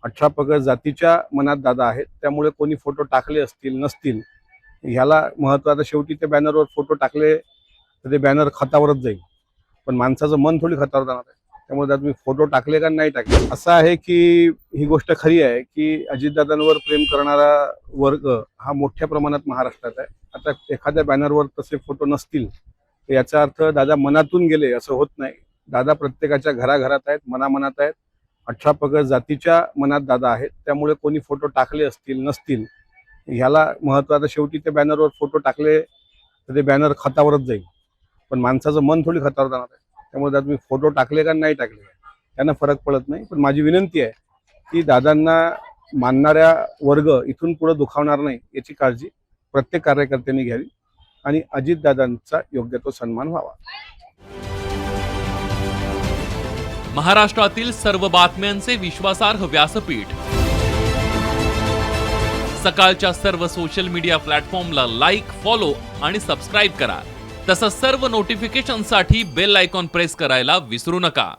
18 पगड जातीच्या मनात दादा आहेत, त्यामुळे कोणी फोटो टाकले असतील नसतील ह्याला महत्त्वाचं. शेवटी ते बॅनरवर फोटो टाकले तर ते बॅनर खतावरच जाईल, पण माणसाचं मन थोडी खतावर जाणार आहे. त्यामुळे त्यात मी फोटो टाकले का नाही टाकले असं आहे की ही गोष्ट खरी आहे की अजितदादांवर प्रेम करणारा वर्ग हा मोठ्या प्रमाणात महाराष्ट्रात आहे. आता एखाद्या बॅनरवर तसे फोटो नसतील तर याचा अर्थ दादा मनातून गेले असं होत नाही. दादा प्रत्येकाच्या घराघरात आहेत, मनामनात आहेत. 18 पगड जातीच्या मनात दादा आहेत, त्यामुळे कोणी फोटो टाकले असतील नसतील ह्याला महत्त्वाचं. शेवटी ते बॅनरवर फोटो टाकले तर ते बॅनर खतावरच जाईल, पण माणसाचं मन थोडी खतावर जाणार आहे. त्यामुळे त्यात मी फोटो टाकले का नाही टाकले त्यांना फरक पडत नाही. पण माझी विनंती आहे की दादांना मानणाऱ्या वर्ग इथून पुढे दुखावणार नाही याची काळजी प्रत्येक कार्यकर्त्यांनी घ्यावी आणि अजितदादांचा योग्य तो सन्मान व्हावा. महाराष्ट्रातील सर्व बातम्यांचे विश्वासार्ह व्यासपीठ, सकाळच्या सर्व सोशल मीडिया प्लॅटफॉर्मला लाईक, फॉलो आणि सबस्क्राईब करा. तसंच सर्व नोटिफिकेशनसाठी बेल आयकॉन प्रेस करायला विसरू नका.